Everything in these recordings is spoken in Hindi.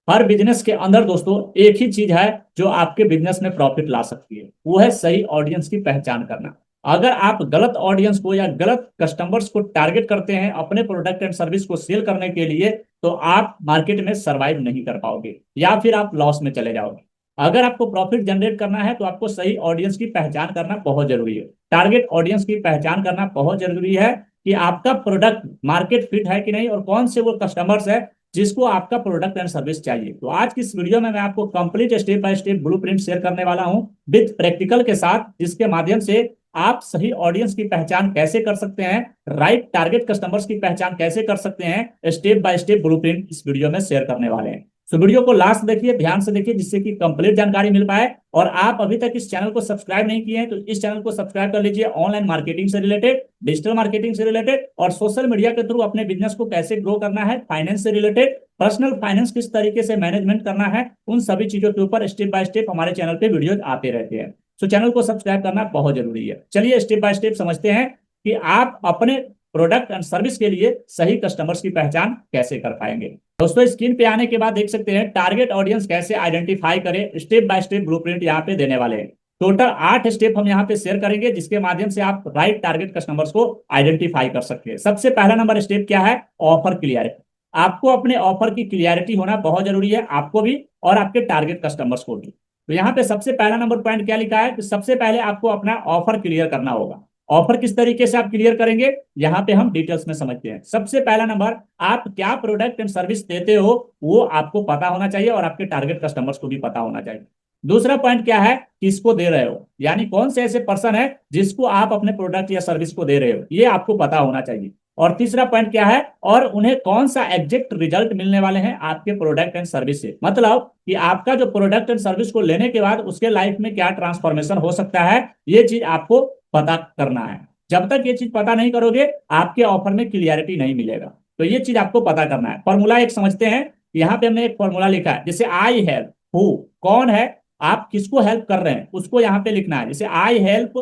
हर बिजनेस के अंदर दोस्तों एक ही चीज है जो आपके बिजनेस में प्रॉफिट ला सकती है, वो है सही ऑडियंस की पहचान करना। अगर आप गलत ऑडियंस को या गलत कस्टमर्स को टारगेट करते हैं अपने प्रोडक्ट एंड सर्विस को सेल करने के लिए, तो आप मार्केट में सरवाइव नहीं कर पाओगे या फिर आप लॉस में चले जाओगे। अगर आपको प्रॉफिट जनरेट करना है तो आपको सही ऑडियंस की पहचान करना बहुत जरूरी है। टारगेट ऑडियंस की पहचान करना बहुत जरूरी है कि आपका प्रोडक्ट मार्केट फिट है कि नहीं और कौन से वो कस्टमर्स है जिसको आपका प्रोडक्ट एंड सर्विस चाहिए। तो आज की इस वीडियो में मैं आपको complete step by step blueprint share करने वाला हूं विद प्रैक्टिकल के साथ, जिसके माध्यम से आप सही ऑडियंस की पहचान कैसे कर सकते हैं, राइट टारगेट कस्टमर्स की पहचान कैसे कर सकते हैं, स्टेप बाय स्टेप ब्लूप्रिंट इस वीडियो में शेयर करने वाले हैं। तो वीडियो को लास्ट देखिए, ध्यान से देखिए, जिससे कि कंप्लीट जानकारी मिल पाए। और आप अभी तक इस चैनल को सब्सक्राइब नहीं किए हैं तो इस चैनल को सब्सक्राइब कर लीजिए। ऑनलाइन मार्केटिंग से रिलेटेड, डिजिटल मार्केटिंग से रिलेटेड और सोशल मीडिया के थ्रू अपने बिजनेस को कैसे ग्रो करना है, फाइनेंस से रिलेटेड, पर्सनल फाइनेंस किस तरीके से मैनेजमेंट करना है, उन सभी चीजों के ऊपर स्टेप बाय स्टेप हमारे चैनल पे वीडियो आते रहते हैं। तो चैनल को सब्सक्राइब करना बहुत जरूरी है। चलिए स्टेप बाय स्टेप समझते हैं कि आप अपने प्रोडक्ट एंड सर्विस के लिए सही कस्टमर्स की पहचान कैसे कर पाएंगे। दोस्तों स्क्रीन पे आने के बाद देख सकते हैं टारगेट ऑडियंस कैसे आइडेंटिफाई करें, स्टेप बाय स्टेप ब्लूप्रिंट यहाँ पे देने वाले हैं। टोटल 8 स्टेप हम यहाँ पे शेयर करेंगे जिसके माध्यम से आप राइट टारगेट कस्टमर्स को आइडेंटिफाई कर सकते हैं। सबसे पहला नंबर स्टेप क्या है? Offer clarity. आपको अपने ऑफर की क्लियरिटी होना बहुत जरूरी है, आपको भी और आपके टारगेट कस्टमर्स को भी। तो यहाँ पे सबसे पहला नंबर पॉइंट क्या लिखा है कि सबसे पहले आपको अपना ऑफर क्लियर करना होगा। ऑफर किस तरीके से आप क्लियर करेंगे, यहाँ पे हम डिटेल्स में समझते हैं। सबसे पहला नंबर, आप क्या प्रोडक्ट एंड सर्विस देते हो वो आपको पता होना चाहिए और आपके टारगेट कस्टमर्स को भी पता होना चाहिए। दूसरा पॉइंट क्या है, किसको दे रहे हो, यानी कौन से ऐसे पर्सन है जिसको आप अपने प्रोडक्ट या सर्विस को दे रहे हो, ये आपको पता होना चाहिए। और तीसरा पॉइंट क्या है, और उन्हें कौन सा एग्जैक्ट रिजल्ट मिलने वाले हैं आपके प्रोडक्ट एंड सर्विस से, मतलब कि आपका जो प्रोडक्ट एंड सर्विस को लेने के बाद उसके लाइफ में क्या ट्रांसफॉर्मेशन हो सकता है, ये चीज आपको पता करना है। जब तक ये चीज पता नहीं करोगे आपके ऑफर में क्लियरिटी नहीं मिलेगा। तो ये चीज आपको पता करना है। फॉर्मूला एक समझते हैं। यहाँ पे हमने एक फॉर्मूला लिखा है, जैसे आई हेल्प हु, कौन है, आप किसको हेल्प कर रहे हैं उसको यहाँ पे लिखना है। जैसे I help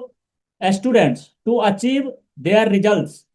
students to achieve their results,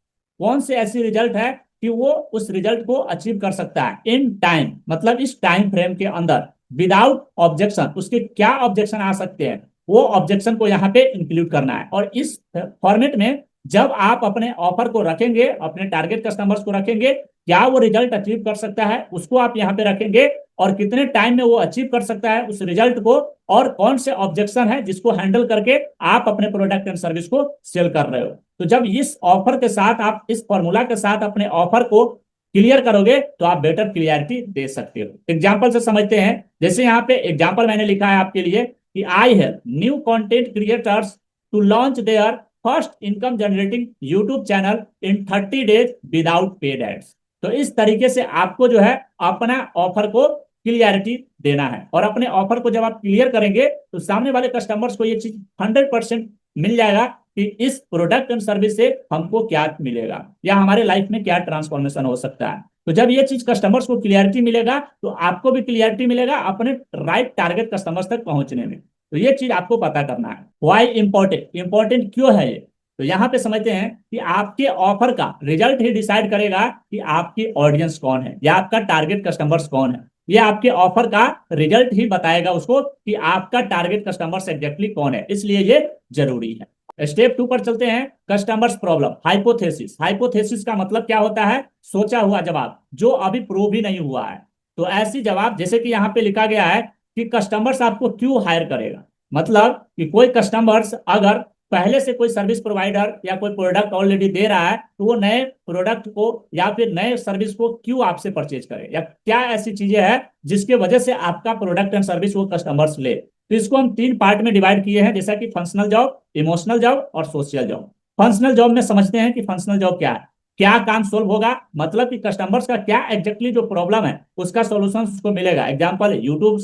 कौन से ऐसी रिजल्ट है कि वो उस रिजल्ट को अचीव कर सकता है इन टाइम, मतलब इस टाइम फ्रेम के अंदर, विदाउट ऑब्जेक्शन, उसके क्या ऑब्जेक्शन आ सकते हैं वो ऑब्जेक्शन को यहाँ पे इंक्लूड करना है। और इस फॉर्मेट में जब आप अपने ऑफर को रखेंगे, अपने टारगेट कस्टमर्स को रखेंगे, क्या वो रिजल्ट अचीव कर सकता है उसको आप यहाँ पे रखेंगे, और कितने टाइम में वो अचीव कर सकता है उस रिजल्ट को, और कौन से ऑब्जेक्शन है जिसको हैंडल करके आप अपने प्रोडक्ट एंड सर्विस को सेल कर रहे हो। तो जब इस ऑफर के साथ, आप इस फॉर्मूला के साथ अपने ऑफर को क्लियर करोगे तो आप बेटर क्लियरिटी दे सकते हो। एग्जाम्पल से समझते हैं। जैसे यहाँ पे एग्जाम्पल मैंने लिखा है आपके लिए कि I help new content creators to launch their first income generating YouTube channel in 30 days without paid ads. तो इस तरीके से आपको जो है अपना ऑफर को क्लियरिटी देना है, और अपने ऑफर को जब आप क्लियर करेंगे तो सामने वाले कस्टमर्स को ये चीज 100% मिल जाएगा कि इस प्रोडक्ट एंड सर्विस से हमको क्या मिलेगा या हमारे लाइफ में क्या ट्रांसफॉर्मेशन हो सकता है। तो जब ये चीज कस्टमर्स को क्लियरिटी मिलेगा तो आपको भी क्लियरिटी मिलेगा अपने राइट टारगेट कस्टमर्स तक पहुंचने में। तो ये चीज आपको पता करना है। वाई इंपॉर्टेंट, इंपॉर्टेंट क्यों है ये, तो यहाँ पे समझते हैं कि आपके ऑफर का रिजल्ट ही डिसाइड करेगा कि आपकी ऑडियंस कौन है या आपका टारगेट कस्टमर्स कौन है। ये आपके ऑफर का रिजल्ट ही बताएगा उसको कि आपका टारगेट कस्टमर्स एग्जैक्टली कौन है, इसलिए ये जरूरी है। स्टेप 2 पर चलते हैं, कस्टमर्स प्रॉब्लम हाइपोथेसिस। हाइपोथेसिस का मतलब क्या होता है, सोचा हुआ जवाब जो अभी प्रूव ही नहीं हुआ है। तो ऐसी जवाब जैसे कि यहाँ पे लिखा गया है कि कस्टमर्स आपको क्यों हायर करेगा, मतलब कि कोई कस्टमर्स अगर पहले से कोई सर्विस प्रोवाइडर या कोई प्रोडक्ट ऑलरेडी दे रहा है तो वो नए प्रोडक्ट को या फिर नए सर्विस को क्यों आपसे परचेज करे, या क्या ऐसी चीजें हैं जिसके वजह से आपका प्रोडक्ट एंड सर्विस वो कस्टमर्स ले। तो इसको हम 3 पार्ट में डिवाइड किए हैं, जैसा कि फंक्शनल जॉब, इमोशनल जॉब और सोशल जॉब। फंक्शनल जॉब में समझते हैं कि फंक्शनल जॉब क्या है, क्या काम सोल्व होगा, मतलब कि कस्टमर्स का क्या एग्जैक्टली जो प्रॉब्लम है उसका सोल्यूशन उसको मिलेगा। एग्जाम्पल यूट्यूब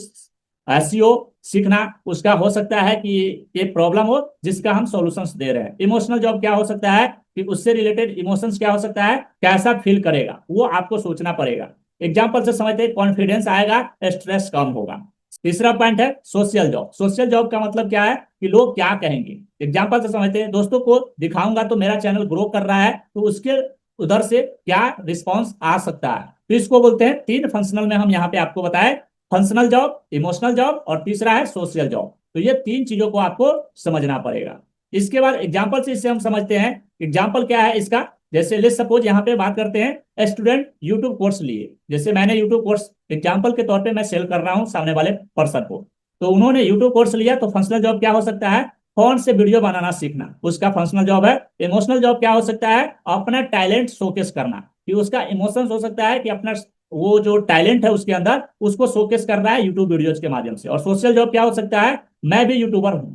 एसईओ सीखना, उसका हो सकता है कि ये प्रॉब्लम हो जिसका हम सॉल्यूशंस दे रहे हैं। इमोशनल जॉब क्या हो सकता है कि उससे रिलेटेड इमोशंस क्या हो सकता है, कैसा फील करेगा वो आपको सोचना पड़ेगा। एग्जाम्पल से समझते हैं, कॉन्फिडेंस आएगा, स्ट्रेस कम होगा। तीसरा पॉइंट है सोशल जॉब। सोशल जॉब का मतलब क्या है कि लोग क्या कहेंगे। एग्जाम्पल से समझते हैं, दोस्तों को दिखाऊंगा तो मेरा चैनल ग्रो कर रहा है तो उसके उधर से क्या रिस्पॉन्स आ सकता है। तो इसको बोलते हैं 3 फंक्शनल में हम यहाँ पे आपको बताए फंक्शनल जॉब, इमोशनल जॉब और तीसरा है सोशल जॉब। तो ये तीन चीजों को आपको समझना पड़ेगा। इसके बाद एग्जाम्पल से इससे हम समझते हैं। एग्जाम्पल क्या है इसका, जैसे लेट्स सपोज यहाँ पे बात करते हैं स्टूडेंट यूट्यूब कोर्स लिए। जैसे मैंने यूट्यूब कोर्स एग्जाम्पल के तौर पे मैं सेल कर रहा हूँ सामने वाले पर्सन को। तो उन्होंने यूट्यूब कोर्स लिया, तो फंक्शनल जॉब क्या हो सकता है, फोन से वीडियो बनाना सीखना, उसका फंक्शनल जॉब है। इमोशनल जॉब क्या हो सकता है, अपना टैलेंट शोकेस करना, कि उसका इमोशंस हो सकता है कि अपना वो जो टैलेंट है उसके अंदर उसको शोकेस कर रहा है यूट्यूब वीडियोज के माध्यम से। और सोशल जॉब क्या हो सकता है, मैं भी यूट्यूबर हूं।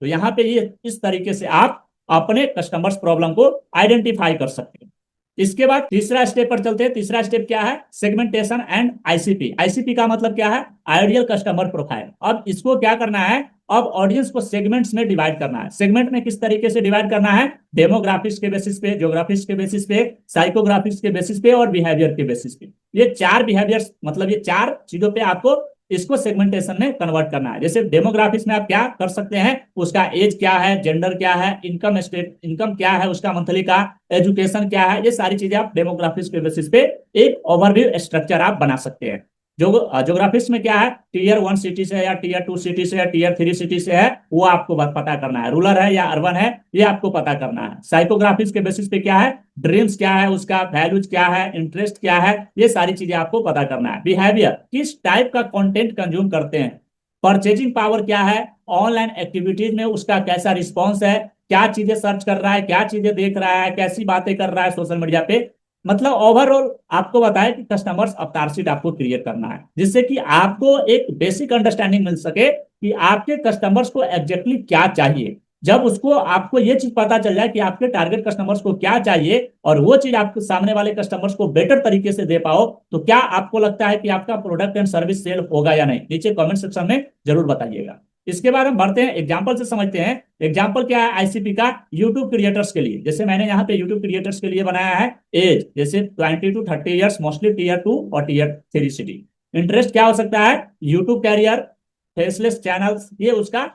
तो यहाँ पे ये इस तरीके से आप अपने कस्टमर्स प्रॉब्लम को आइडेंटिफाई कर सकते हैं। इसके बाद तीसरा स्टेप पर चलते हैं। तीसरा स्टेप क्या है, सेगमेंटेशन एंड आईसीपी। आईसीपी का मतलब क्या है, आइडियल कस्टमर प्रोफाइल। अब इसको क्या करना है, अब ऑडियंस को सेगमेंट्स में डिवाइड करना है। सेगमेंट में किस तरीके से डिवाइड करना है, डेमोग्राफिक्स के बेसिस पे, ज्योग्राफिक्स के बेसिस पे, साइकोग्राफिक्स के बेसिस पे और बिहेवियर के बेसिस पे। ये चार बिहेवियर्स, मतलब ये चार चीजों पे आपको इसको सेगमेंटेशन में कन्वर्ट करना है। जैसे डेमोग्राफिक्स में आप क्या कर सकते हैं, उसका एज क्या है, जेंडर क्या है, इनकम स्टेट, इनकम क्या है उसका मंथली का, एजुकेशन क्या है, ये सारी चीजें आप डेमोग्राफिक्स के बेसिस पे एक ओवरव्यू स्ट्रक्चर आप बना सकते हैं। जो ज्योग्राफिक्स में क्या है, टीयर 1 सिटी से या टीयर 2 सिटी से या टीयर 3 सिटी से है, वो आपको पता करना है। रूरल है या अर्बन है, ये आपको पता करना है। साइकोग्राफिक्स के बेसिस पे क्या है, ड्रीम्स क्या है उसका, वैल्यूज क्या है, इंटरेस्ट क्या है, ये सारी चीजें आपको पता करना है। बिहेवियर, किस टाइप का कंटेंट कंज्यूम करते हैं। परचेजिंग पावर क्या है, ऑनलाइन एक्टिविटीज में उसका कैसा रिस्पॉन्स है, क्या चीजें सर्च कर रहा है, क्या चीजें देख रहा है, कैसी बातें कर रहा है सोशल मीडिया पे। मतलब ओवरऑल आपको बताया कि कस्टमर्स अवतार शीट आपको क्रिएट करना है, जिससे कि आपको एक बेसिक अंडरस्टैंडिंग मिल सके कि आपके कस्टमर्स को एग्जैक्टली क्या चाहिए। जब उसको आपको ये चीज पता चल जाए कि आपके टारगेट कस्टमर्स को क्या चाहिए और वो चीज आपके सामने वाले कस्टमर्स को बेटर तरीके से दे पाओ, तो क्या आपको लगता है कि आपका प्रोडक्ट एंड सर्विस सेल होगा या नहीं, नीचे कमेंट सेक्शन में जरूर बताइएगा। इसके बाद हम बढ़ते हैं एग्जाम्पल से समझते हैं। एग्जाम्पल क्या है आईसीपी का, यूट्यूब क्रिएटर्स के लिए। जैसे मैंने यहाँ पे यूट्यूब क्रिएटर्स के लिए बनाया है एज, जैसे 20 to 30 ईयर्स, मोस्टली टीयर 2 और टीयर 3 सिटी। इंटरेस्ट क्या हो सकता है, यूट्यूब कैरियर, फेसलेस चैनल्स, ये उसका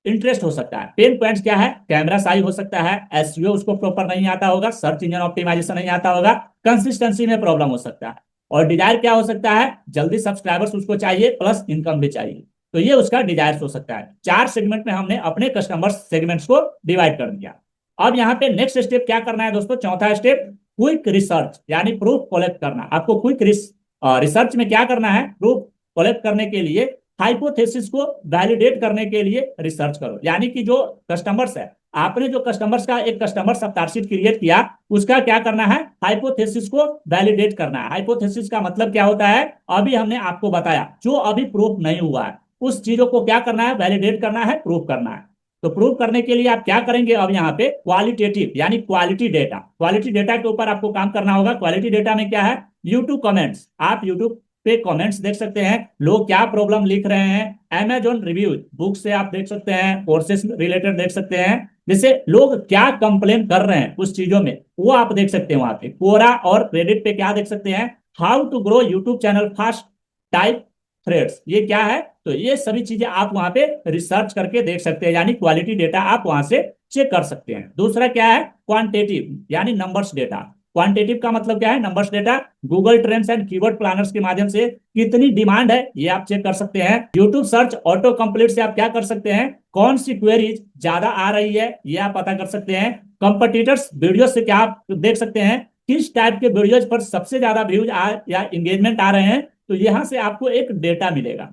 इंटरेस्ट हो सकता है। पेन पॉइंट्स क्या है, कैमरा साई हो सकता है, एसईओ उसको प्रॉपर नहीं आता होगा, सर्च इंजन ऑप्टिमाइजेशन नहीं आता होगा, कंसिस्टेंसी में प्रॉब्लम हो सकता है। और डिजायर क्या हो सकता है, जल्दी सब्सक्राइबर्स उसको चाहिए प्लस इनकम भी चाहिए। तो ये उसका डिजायर हो सकता है। चार सेगमेंट में हमने अपने कस्टमर सेगमेंट्स को डिवाइड कर दिया। अब यहाँ पे नेक्स्ट स्टेप क्या करना है दोस्तों, चौथा स्टेप, क्विक रिसर्च यानी प्रूफ कलेक्ट करना। आपको क्विक रिसर्च में क्या करना है, प्रूफ कलेक्ट करने के लिए, हाइपोथेसिस को वैलिडेट करने के लिए रिसर्च करो। यानी कि जो कस्टमर्स है, आपने जो कस्टमर्स का एक कस्टमर सप्ताह शीट क्रिएट किया, उसका क्या करना है, हाइपोथेसिस को वैलिडेट करना है। हाइपोथेसिस का मतलब क्या होता है, अभी हमने आपको बताया, जो अभी प्रूफ नहीं हुआ है उस चीजों को क्या करना है, वैलिडेट करना है, प्रूफ करना है। तो प्रूव करने के लिए आप क्या करेंगे, अब यहाँ पे क्वालिटेटिव यानी क्वालिटी डेटा, क्वालिटी डेटा के ऊपर आपको काम करना होगा। क्वालिटी डेटा में क्या है, यूट्यूब कमेंट्स, आप यूट्यूब पे कमेंट्स देख सकते हैं, लोग क्या प्रॉब्लम लिख रहे हैं। अमेजोन रिव्यूज, बुक से आप देख सकते हैं, कोर्सेस रिलेटेड देख सकते हैं, जैसे लोग क्या कंप्लेन कर रहे हैं उस चीजों में, वो आप देख सकते हैं वहां पे। कोरा और क्रेडिट पे क्या देख सकते हैं, how to grow YouTube channel fast, type threads, ये क्या है। तो ये सभी चीजें आप वहां पे रिसर्च करके देख सकते हैं, यानी क्वालिटी डेटा आप वहां से चेक कर सकते हैं। दूसरा क्या है, क्वांटिटेटिव यानी नंबर्स डेटा। क्वांटिटेटिव का मतलब क्या है, numbers data. Google trends and keyword planners के माध्यम से कितनी डिमांड है ये आप चेक कर सकते हैं। यूट्यूब सर्च ऑटो कंप्लीट से आप क्या कर सकते हैं, कौन सी क्वेरीज ज्यादा आ रही है ये आप पता कर सकते हैं। कंपटीटर्स वीडियो से क्या आप देख सकते हैं, किस टाइप के वीडियोज पर सबसे ज्यादा व्यूज या एंगेजमेंट आ रहे हैं। तो यहां से आपको एक डेटा मिलेगा।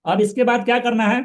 अब इसके बाद क्या करना है,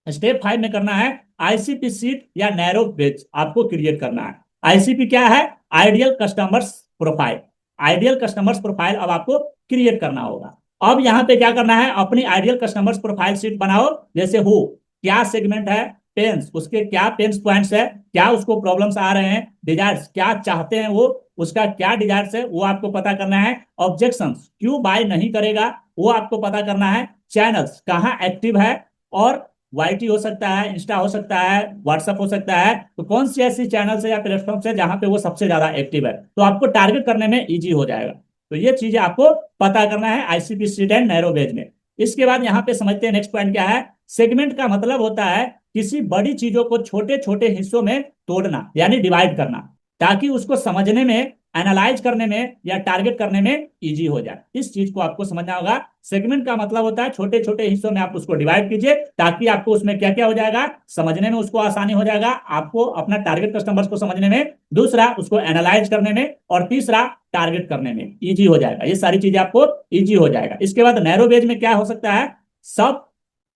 स्टेप 5 में करना है आईसीपी सीट या नैरो पेज आपको क्रिएट करना है। आईसीपी क्या है, ideal customers profile. Ideal customers profile अब आपको क्रिएट करना होगा। अब यहाँ पे क्या करना है, अपनी आइडियल कस्टमर्स प्रोफाइल सीट बनाओ। जैसे हो क्या सेगमेंट है, पेन्स, उसके क्या पेन्स पॉइंट्स है, क्या उसको प्रॉब्लम्स आ रहे हैं, डिजायर्स क्या चाहते हैं वो, उसका क्या डिजायर्स है वो आपको पता करना है। ऑब्जेक्शंस क्यों बाय नहीं करेगा वो आपको पता करना है। चैनल्स कहाँ एक्टिव है, और वाईटी हो सकता है, इंस्टा हो सकता है, व्हाट्सएप हो सकता है, तो कौन सी ऐसी चैनल है या प्लेटफॉर्म है जहां पे वो सबसे ज्यादा एक्टिव है, तो आपको टारगेट करने में इजी हो जाएगा। तो ये चीजें आपको पता करना है ICP seat and narrow base में। इसके बाद यहाँ पे समझते हैं नेक्स्ट पॉइंट क्या है। सेगमेंट का मतलब होता है किसी बड़ी चीजों को छोटे छोटे हिस्सों में तोड़ना यानी डिवाइड करना, ताकि उसको समझने में एनालाइज करने में या टारगेट करने में इजी हो जाए। इस चीज को आपको समझना होगा। सेगमेंट का मतलब होता है छोटे छोटे हिस्सों में आप उसको डिवाइड कीजिए, ताकि आपको उसमें क्या क्या हो जाएगा, समझने में उसको आसानी हो जाएगा, आपको अपना टारगेट कस्टमर्स को समझने में, दूसरा उसको एनालाइज करने में, और तीसरा टारगेट करने में इजी हो जाएगा। ये सारी चीजें आपको इजी हो जाएगा। इसके बाद नैरो बेज में क्या हो सकता है, सब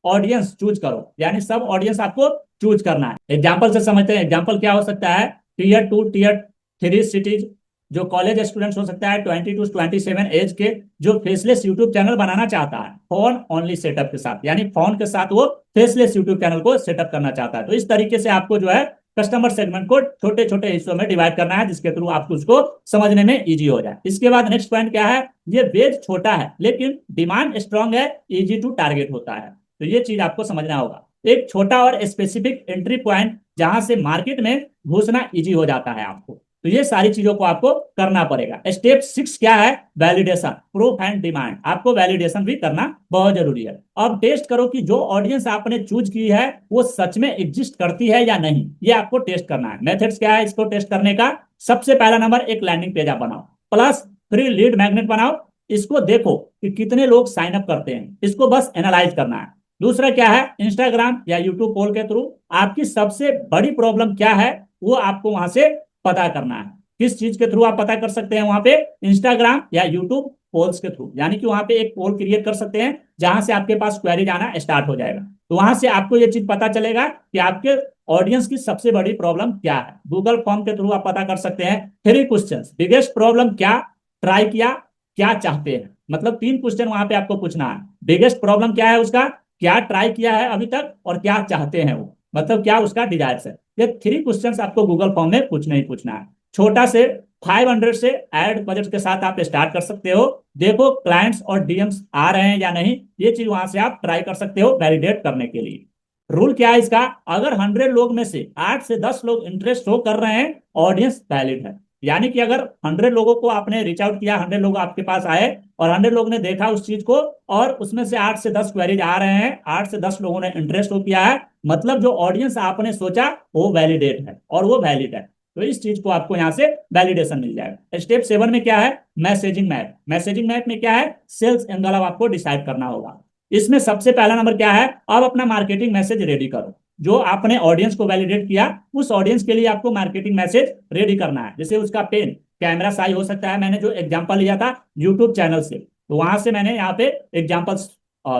ऑडियंस चूज करो, यानी सब ऑडियंस आपको चूज करना है। एग्जाम्पल से समझते हैं। एग्जाम्पल क्या हो सकता है, टीयर 2 टीयर 3 सिटीज, जो कॉलेज स्टूडेंट्स हो सकता है 20 to 27 एज के, जो फेसलेस यूट्यूब चैनल बनाना चाहता है फोन ओनली सेटअप के साथ, यानी फोन के साथ वो फेसलेस यूट्यूब चैनल को सेटअप करना चाहता है। तो इस तरीके से आपको जो है कस्टमर सेगमेंट को छोटे छोटे हिस्सों में डिवाइड करना है, जिसके थ्रू आपको उसको समझने में इजी हो जाए। इसके बाद नेक्स्ट पॉइंट क्या है, ये बेज छोटा है लेकिन डिमांड स्ट्रांग है, इजी टू टारगेट होता है। तो ये चीज आपको समझना होगा। एक छोटा और स्पेसिफिक एंट्री पॉइंट जहां से मार्केट में घुसना इजी हो जाता है आपको। तो ये सारी चीजों को आपको करना पड़ेगा। स्टेप 6 क्या है, वैलिडेशन, प्रूफ एंड डिमांड। आपको वैलिडेशन भी करना बहुत जरूरी है। अब टेस्ट करो कि जो ऑडियंस आपने चूज की है वो सच में एग्जिस्ट करती है या नहीं, ये आपको टेस्ट करना है। मेथड्स क्या है इसको टेस्ट करने का, सबसे पहला नंबर एक लैंडिंग पेज आप बनाओ, प्लस फ्री लीड मैग्नेट बनाओ। इसको देखो कि कितने लोग साइन अप करते हैं, इसको बस एनालाइज करना है। दूसरा क्या है, इंस्टाग्राम या यूट्यूब पोल के थ्रू आपकी सबसे बड़ी प्रॉब्लम क्या है, वो आपको वहां से पता करना है। किस चीज के थ्रू आप पता कर सकते हैं वहां पे, इंस्टाग्राम या यूट्यूब पोल्स के थ्रू, यानी कि वहां पे एक पोल क्रिएट कर सकते हैं जहां से आपके पास क्वेरी आना स्टार्ट हो जाएगा। तो वहां से आपको ये चीज पता चलेगा कि आपके ऑडियंस की सबसे बड़ी प्रॉब्लम क्या है। गूगल फॉर्म के थ्रू आप पता कर सकते हैं। 3 क्वेश्चन, बिगेस्ट प्रॉब्लम क्या, ट्राई किया, क्या चाहते हैं, मतलब 3 क्वेश्चन वहां पे आपको पूछना है। बिगेस्ट प्रॉब्लम क्या है उसका, क्या ट्राई किया है अभी तक, और क्या चाहते हैं वो, मतलब क्या उसका डिजायर्स है। ये 3 क्वेश्चन आपको गूगल फॉर्म में पूछना ही पूछना है। छोटा से 500 से ऐड बजट के साथ आप स्टार्ट कर सकते हो। देखो क्लाइंट्स और डीएम्स आ रहे हैं या नहीं, ये चीज वहां से आप ट्राई कर सकते हो वैलिडेट करने के लिए। रूल क्या है इसका, अगर 100 लोग में से 8 से 10 लोग इंटरेस्ट शो कर रहे हैं, ऑडियंस वैलिड है। यानी कि अगर 100 लोगों को आपने रीच आउट किया, 100 लोग आपके पास आए और 100 लोग ने देखा उस चीज को, और उसमें से 8 से 10 क्वेरीज आ रहे हैं, 8 से 10 लोगों ने इंटरेस्ट शो किया है, मतलब जो ऑडियंस आपने सोचा वो वैलिडेट है और वो वैलिड है। तो इस चीज को आपको यहाँ से वैलिडेशन मिल जाएगा। स्टेप 7 में क्या है, मैसेजिंग मैप। मैसेजिंग मैप में क्या है, सेल्स एंगल अब आपको डिसाइड करना होगा। इसमें सबसे पहला नंबर क्या है, अब अपना मार्केटिंग मैसेज रेडी करो। जो आपने ऑडियंस को वैलिडेट किया, उस ऑडियंस के लिए आपको मार्केटिंग मैसेज रेडी करना है। जैसे उसका पेन कैमरा साइज हो सकता है, मैंने जो एग्जांपल लिया था यूट्यूब चैनल से, तो वहां से मैंने यहाँ पे एग्जांपल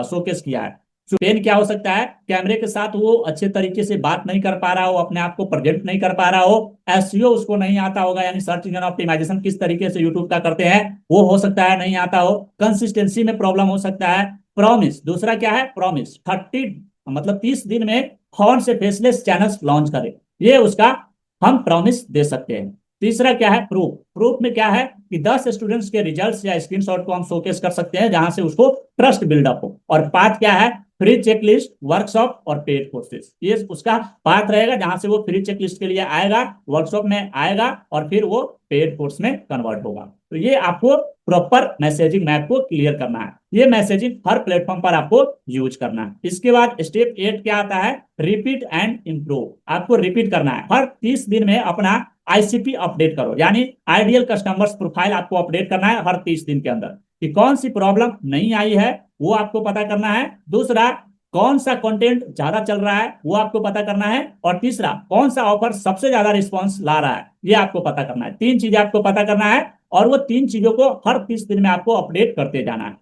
शोकेस किया है। तो पेन क्या हो सकता है, कैमरे के साथ वो अच्छे तरीके से बात नहीं कर पा रहा हो, अपने आप को प्रेजेंट नहीं कर पा रहा हो, एसईओ उसको नहीं आता होगा, यानी सर्च इंजन ऑप्टिमाइजेशन किस तरीके से यूट्यूब का करते हैं वो हो सकता है नहीं आता हो, कंसिस्टेंसी में प्रॉब्लम हो सकता है। प्रॉमिस, दूसरा क्या है, प्रॉमिस 30 मतलब 30 दिन में कौन से फेसलेस चैनल्स लॉन्च करें, ये उसका हम प्रॉमिस दे सकते हैं। तीसरा क्या है, प्रूफ। प्रूफ में क्या है कि 10 स्टूडेंट्स के रिजल्ट्स या स्क्रीनशॉट को हम शोकेस कर सकते हैं जहां से उसको ट्रस्ट बिल्डअप हो। और पाथ क्या है, फ्री चेकलिस्ट, वर्कशॉप और पेड कोर्सेज, ये उसका पाथ रहेगा जहां से वो फ्री चेकलिस्ट के लिए आएगा, वर्कशॉप में आएगा और फिर वो पेड कोर्स में कन्वर्ट होगा। तो ये आपको प्रॉपर मैसेजिंग मैप को क्लियर करना है। ये मैसेजिंग हर प्लेटफॉर्म पर आपको यूज करना है। इसके बाद स्टेप 8 क्या आता है, रिपीट एंड इम्प्रूव। आपको रिपीट करना है, हर 30 दिन में अपना आईसीपी अपडेट करो, यानी आइडियल कस्टमर्स प्रोफाइल आपको अपडेट करना है हर 30 दिन के अंदर, कि कौन सी प्रॉब्लम नहीं आई है वो आपको पता करना है। दूसरा, कौन सा कंटेंट ज्यादा चल रहा है वो आपको पता करना है। और तीसरा, कौन सा ऑफर सबसे ज्यादा रिस्पॉन्स ला रहा है ये आपको पता करना है। 3 चीजें आपको पता करना है और वो 3 चीजों को हर 30 दिन में आपको अपडेट करते जाना है।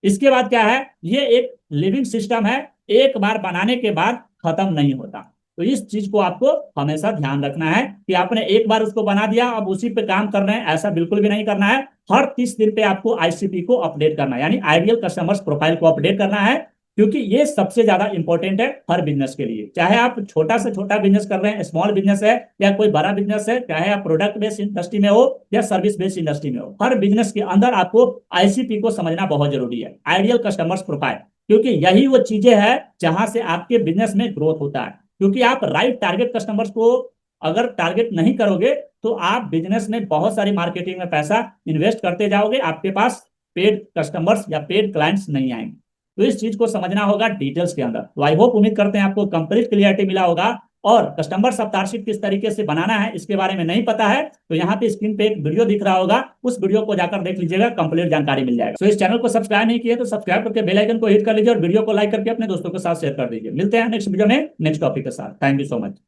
इसके बाद क्या है, ये एक लिविंग सिस्टम है, एक बार बनाने के बाद खत्म नहीं होता। तो इस चीज को आपको हमेशा ध्यान रखना है कि आपने एक बार उसको बना दिया अब उसी पे काम कर रहे हैं, ऐसा बिल्कुल भी नहीं करना है। हर 30 दिन पे आपको आईसीपी को अपडेट करना है, यानी आइडियल कस्टमर्स प्रोफाइल को अपडेट करना है, क्योंकि ये सबसे ज्यादा इंपॉर्टेंट है हर बिजनेस के लिए। चाहे आप छोटा से छोटा बिजनेस कर रहे हैं, स्मॉल बिजनेस है, या कोई बड़ा बिजनेस है, चाहे आप प्रोडक्ट बेस्ड इंडस्ट्री में हो या सर्विस बेस्ड इंडस्ट्री में हो, हर बिजनेस के अंदर आपको आईसीपी को समझना बहुत जरूरी है, आइडियल कस्टमर्स प्रोफाइल, क्योंकि यही वो चीजें हैं जहां से आपके बिजनेस में ग्रोथ होता है। क्योंकि आप राइट टारगेट कस्टमर्स को अगर टारगेट नहीं करोगे तो आप बिजनेस में बहुत सारी मार्केटिंग में पैसा इन्वेस्ट करते जाओगे, आपके पास पेड कस्टमर्स या पेड क्लाइंट्स नहीं आएंगे। तो इस चीज को समझना होगा डिटेल्स के अंदर। तो आई होप, उम्मीद करते हैं आपको कंप्लीट क्लियरिटी मिला होगा और कस्टमर अवतार शीट किस तरीके से बनाना है इसके बारे में नहीं पता है तो यहाँ पे स्क्रीन पे एक वीडियो दिख रहा होगा, उस वीडियो को जाकर देख लीजिएगा, कंप्लीट जानकारी मिल जाएगा। तो इस चैनल को सब्सक्राइब नहीं किया तो सब्सक्राइब करके बेल आइकन को हिट कर लीजिए और वीडियो को लाइक करके अपने दोस्तों के साथ शेयर कर दीजिए। मिलते हैं नेक्स्ट वीडियो में नेक्स्ट टॉपिक के साथ। Thank you so much.